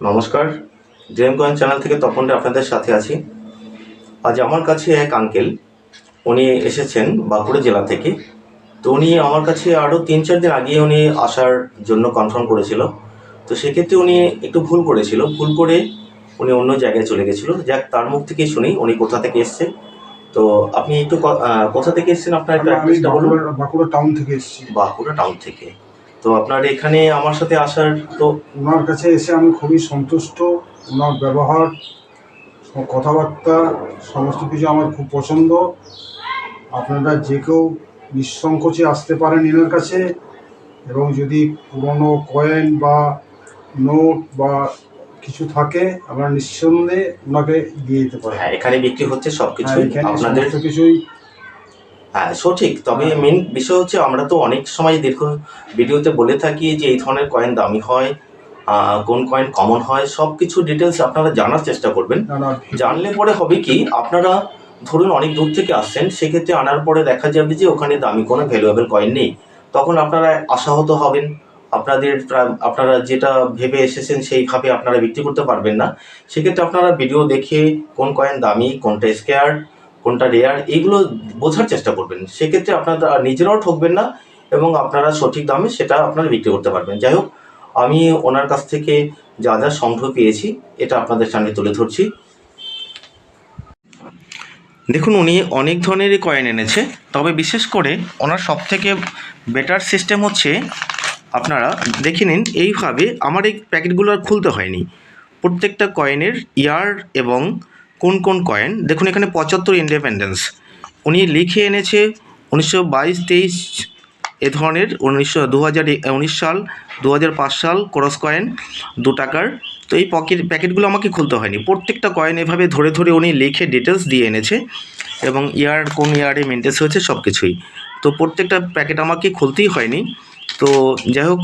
নমস্কার, জেম coin channel থেকে তপন আপনাদের সাথে আছি। আজ আমার কাছে এক আঙ্কেল, উনি এসেছেন বাঁকুড়া জেলা থেকে। তো উনি আমার কাছে আরও 3-4 দিন আগে উনি আসার জন্য কনফার্ম করেছিল। তো সেক্ষেত্রে উনি একটু ভুল করেছিল, ভুল করে উনি অন্য জায়গায় চলে গেছিলো। যাক, তার মুখ থেকেই শুনি উনি কোথা থেকে এসছেন। তো আপনি একটু কোথা থেকে এসছেন, আপনার একটু আমি অ্যাড্রেসটা বলুন। বাঁকুড়া টাউন থেকে এসেছি। বাঁকুড়া টাউন থেকে। তো আপনার এখানে আমার সাথে আসার তো ওনার কাছে এসে আমি খুবই সন্তুষ্ট। ওনার ব্যবহার, কথাবার্তা, সমস্ত কিছু আমার খুব পছন্দ। আপনারা যে কেউ নিঃসংকোচে আসতে পারেন এনার কাছে, এবং যদি পুরনো কয়েন বা নোট বা কিছু থাকে আপনারা নিঃসন্দেহে ওনাকে দিয়ে দিতে পারেন। হ্যাঁ, এখানে বিক্রি হচ্ছে সব হ্যাঁ, কিছুই এখানে আপনাদের। সমস্ত কিছুই। হ্যাঁ, সঠিক। তবে মেন বিষয় হচ্ছে, আমরা তো অনেক সময় দীর্ঘ ভিডিওতে বলে থাকি যে এই ধরনের কয়েন দামি হয়, কোন কয়েন কমন হয়, সব কিছু ডিটেলস আপনারা জানার চেষ্টা করবেন। জানলে পরে হবে কি, আপনারা ধরুন অনেক দূর থেকে আসছেন, সেক্ষেত্রে আনার পরে দেখা যাবে যে ওখানে দামি কোনো ভ্যালুয়েবল কয়েন নেই। তখন আপনারা আশাহত হবেন। আপনারা যেটা ভেবে এসেছেন সেইভাবে আপনারা বিক্রি করতে পারবেন না। সেক্ষেত্রে আপনারা ভিডিও দেখে কোন কয়েন দামি, কোনটা স্কেয়ার, কোনটা রেয়ার, এইগুলো বোঝার চেষ্টা করবেন। সেক্ষেত্রে আপনারা নিজেরাও ঠকবেন না এবং আপনারা সঠিক দামে সেটা আপনারা বিক্রি করতে পারবেন। যাই হোক, আমি ওনার কাছ থেকে যা যা সংগ্রহ পেয়েছি এটা আপনাদের সামনে তুলে ধরছি। দেখুন, উনি অনেক ধরনেরই কয়েন এনেছে, তবে বিশেষ করে ওনার সবথেকে বেটার সিস্টেম হচ্ছে, আপনারা দেখে নিন এইভাবে। আমার এই প্যাকেটগুলো আর খুলতে হয়নি। প্রত্যেকটা কয়েনের ইয়ার এবং কোন কোন কয়েন দেখুন। এখানে 75 ইন্ডিপেন্ডেন্স উনি লিখে এনেছে। 1922-23 এ ধরনের 2019 সাল, 2005 সাল ক্রস কয়েন 2 টাকার। তো এই প্যাকেটগুলো আমাকে খুলতে হয়নি। প্রত্যেকটা কয়েন এভাবে ধরে ধরে উনি লিখে ডিটেলস দিয়ে এনেছে, এবং ইয়ার কোন ইয়ারে মেনটেন্স হয়েছে সব কিছুই। তো প্রত্যেকটা প্যাকেট আমাকে খুলতেই হয়নি। তো যাই হোক,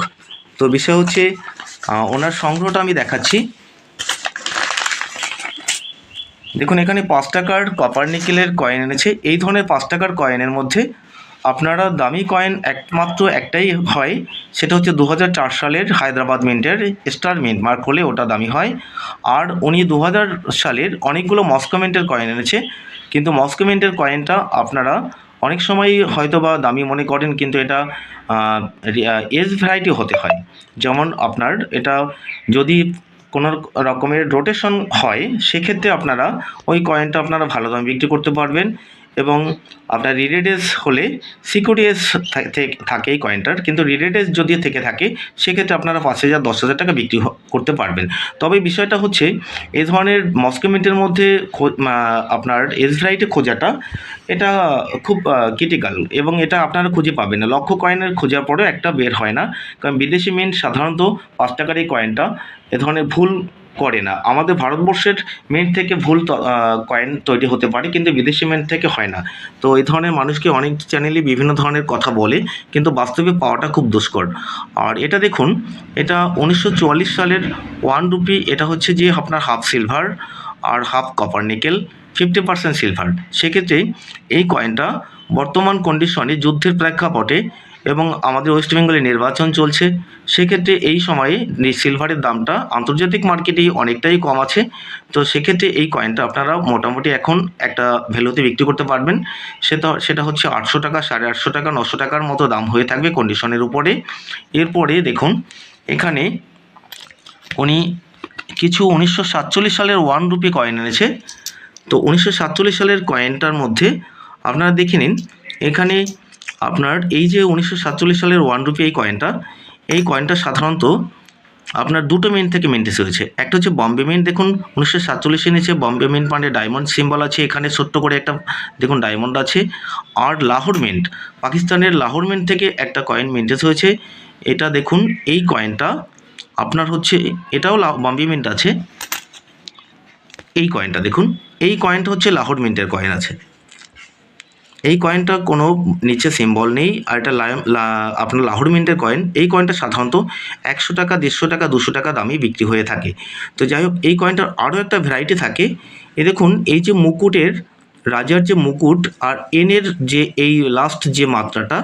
তো বিষয় হচ্ছে ওনার সংগ্রহটা আমি দেখাচ্ছি। দেখুন, এখানে 5 টাকার কপার নিকেলের কয়েন এনেছে। এই ধরনের 5 টাকার কয়েনের মধ্যে আপনারা দামি কয়েন একমাত্র একটাই হয়, সেটা হচ্ছে 2004 সালের হায়দ্রাবাদ মিন্টের স্টার মিন্ট মার্ক হলে ওটা দামি হয়। আর উনি 2000 সালের অনেকগুলো মস্কো মিন্টের কয়েন এনেছে, কিন্তু মস্কো মিন্টের কয়েনটা আপনারা অনেক সময় হয়তো বা দামি মনে করেন, কিন্তু এটা এজ ভ্যারাইটি হতে হয়। যেমন আপনার এটা যদি কোনো রকমের রোটেশন হয়, সেক্ষেত্রে আপনারা ওই কয়েনটা আপনারা ভালো দামে বিক্রি করতে পারবেন। এবং আপনার রিলেডেস হলে সিকিউরিটিস থাকে এই কয়েনটার, কিন্তু রিলেডেস যদি থেকে থাকে সেক্ষেত্রে আপনারা 5,000 10,000 টাকা বিক্রি করতে পারবেন। তবে বিষয়টা হচ্ছে, এই ধরনের মস্কো মিন্টের মধ্যে আপনার এজ ভ্যারাইটি খোঁজাটা এটা খুব ক্রিটিক্যাল, এবং এটা আপনারা খুঁজে পাবেন না। লক্ষ কয়েনের খোঁজার পরেও একটা বের হয় না, কারণ বিদেশি মিন্ট সাধারণত 5 টাকার এই কয়েনটা এ ধরনের ভুল করে না। আমাদের ভারতবর্ষের মিন্ট থেকে ভুল কয়েন তৈরি হতে পারে, কিন্তু বিদেশি মিন্ট থেকে হয় না। তো এই ধরনের মানুষকে অনেক চ্যানেলে বিভিন্ন ধরনের কথা বলে, কিন্তু বাস্তবে পাওয়াটা খুব দুষ্কর। আর এটা দেখুন, এটা 1944 সালের 1 রুপি। এটা হচ্ছে যে আপনার হাফ সিলভার আর হাফ কপার নিকেল, 50% সিলভার। সেক্ষেত্রে এই কয়েনটা বর্তমান কন্ডিশনে যুদ্ধের প্রেক্ষাপটে এবং আমাদের ওয়েস্ট বেঙ্গলে নির্বাচন চলছে, সেক্ষেত্রে এই সময়ে সিলভারের দামটা আন্তর্জাতিক মার্কেটেই অনেকটাই কম আছে। তো সেক্ষেত্রে এই কয়েনটা আপনারা মোটামুটি এখন একটা ভ্যালুতে বিক্রি করতে পারবেন। সেটা হচ্ছে 800 টাকা, 850 টাকা, 900 টাকার মতো দাম হয়ে থাকবে কন্ডিশনের উপরে। এরপরে দেখুন, এখানে উনি কিছু 1947 সালের 1 রুপি কয়েন এনেছে। তো 1947 সালের কয়েনটার মধ্যে আপনারা দেখে নিন, এখানে আপনার এই যে 1947 সালের 1 রুপি এই কয়েনটা সাধারণত আপনার দুটো মিন্ট থেকে মিন্টেস হয়েছে। একটা হচ্ছে বম্বে মিন্ট, দেখুন 1947 এনেছে বম্বে মিন্ট, মানে ডায়মন্ড সিম্বল আছে এখানে, ছোট্ট করে একটা দেখুন ডায়মন্ড আছে। আর লাহোর মিন্ট, পাকিস্তানের লাহোর মিন্ট থেকে একটা কয়েন মিন্টেস হয়েছে। এটা দেখুন, এই কয়েনটা আপনার হচ্ছে, এটাও বম্বে মিন্ট আছে। এই কয়েনটা দেখুন, এই কয়েনটা হচ্ছে লাহোর মিন্টের কয়েন আছে। এই কয়েনটা কোনো নিচে সিম্বল নেই, আর এটা আপনার লাহোর মিন্টের কয়েন। এই কয়েনটা সাধারণত 100 টাকা, 150 টাকা, 200 টাকা দামে বিক্রি হয়ে থাকে। তো যাই হোক, এই কয়েনটার আরও একটা ভ্যারাইটি থাকে। এই দেখুন, এই যে মুকুটের রাজার যে মুকুট আর এনের যে এই লাস্ট যে মাত্রাটা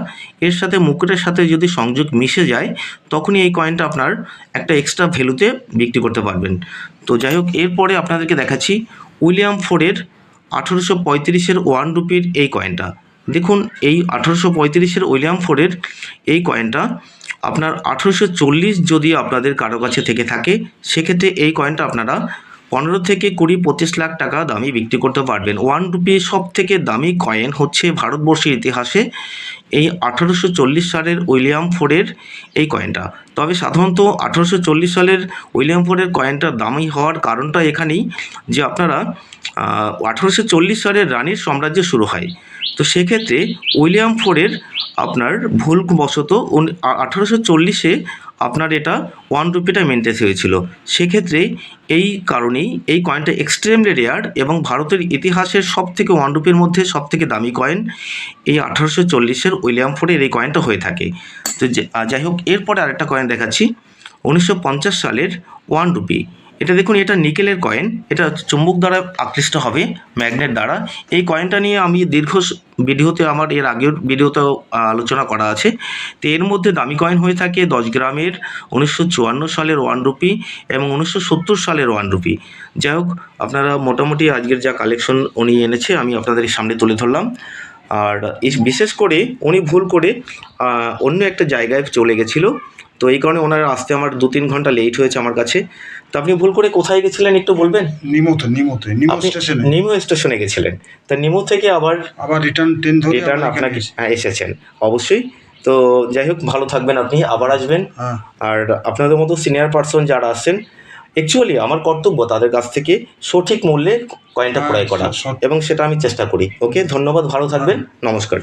এর সাথে মুকুটের সাথে যদি সংযোগ মিশে যায় তখনই এই কয়েনটা আপনার একটা এক্সট্রা ভ্যালুতে বিক্রি করতে পারবেন। তো যাই হোক, এরপরে আপনাদেরকে দেখাচ্ছি উইলিয়াম ফোরের 1835-এর 1 রুপির এই কয়েনটা। দেখুন, এই 1835-এর উইলিয়াম ফোরের এই কয়েনটা আপনার 1840 যদি আপনাদের কারো কাছে থেকে থাকে, সেক্ষেত্রে এই কয়েনটা আপনারা 15 থেকে 20-25 লাখ টাকা দামে বিক্রি করতে পারবেন। 1 রুপি সব থেকে দামি কয়েন হচ্ছে ভারতবর্ষের ইতিহাসে এই 1840 সালের উইলিয়াম ফোরের এই কয়েনটা। তবে সাধারণত 1840 সালের উইলিয়াম ফোরের কয়েনটা দামি হওয়ার কারণটা এখানেই যে আপনারা 1840 সালের রানীর সাম্রাজ্য শুরু হয়। তো সেক্ষেত্রে উইলিয়াম ফোরের আপনার ভুলবশত 1840-এ আপনার এটা 1 রুপিটা মেনটেন হয়েছিল। সেক্ষেত্রে এই কারণেই এই কয়েনটা এক্সট্রিমলি রেয়ার এবং ভারতের ইতিহাসের সবথেকে 1 রুপির মধ্যে সবথেকে দামি কয়েন এই 1840-এর উইলিয়াম ফোরের এই কয়েনটা হয়ে থাকে। তো যাই হোক, এরপরে আরেকটা কয়েন দেখাচ্ছি 1950 সালের 1 রুপি। এটা দেখুন, এটা নিকেলের কয়েন, এটা চুম্বক দ্বারা আকৃষ্ট হবে, ম্যাগনেট দ্বারা। এই কয়েনটা নিয়ে আমি দীর্ঘ ভিডিওতে আমার এর আগের ভিডিওতেও আলোচনা করা আছে। তো এর মধ্যে দামি কয়েন হয়ে থাকে 10 গ্রামের 1954 সালের 1 রুপি এবং 1970 সালের 1 রুপি। যাই হোক, আপনারা মোটামুটি আজকের যা কালেকশন উনি এনেছে আমি আপনাদের সামনে তুলে ধরলাম। আর বিশেষ করে উনি ভুল করে অন্য একটা জায়গায় চলে গেছিলো, তো এই কারণে ওনার আসতে আমার 2-3 ঘন্টা লেট হয়েছে আমার কাছে। তো আপনি ভুল করে কোথায় গেছিলেন একটু বলবেন? নিমো আপনি স্টেশনে। নিমো স্টেশনে গেছিলেন, তা নিমো থেকে আবার রিটার্ন ট্রেন ধরে রিটার্ন আপনাকে এসেছেন অবশ্যই। তো যাই হোক, ভালো থাকবেন, আপনি আবার আসবেন। হ্যাঁ। আর আপনাদের মতো সিনিয়র পার্সন যারা আসছেন, অ্যাকচুয়ালি আমার কর্তব্য তাদের কাছ থেকে সঠিক মূল্যে কয়েনটা ক্রয় করা, এবং সেটা আমি চেষ্টা করি। ওকে, ধন্যবাদ, ভালো থাকবেন, নমস্কার।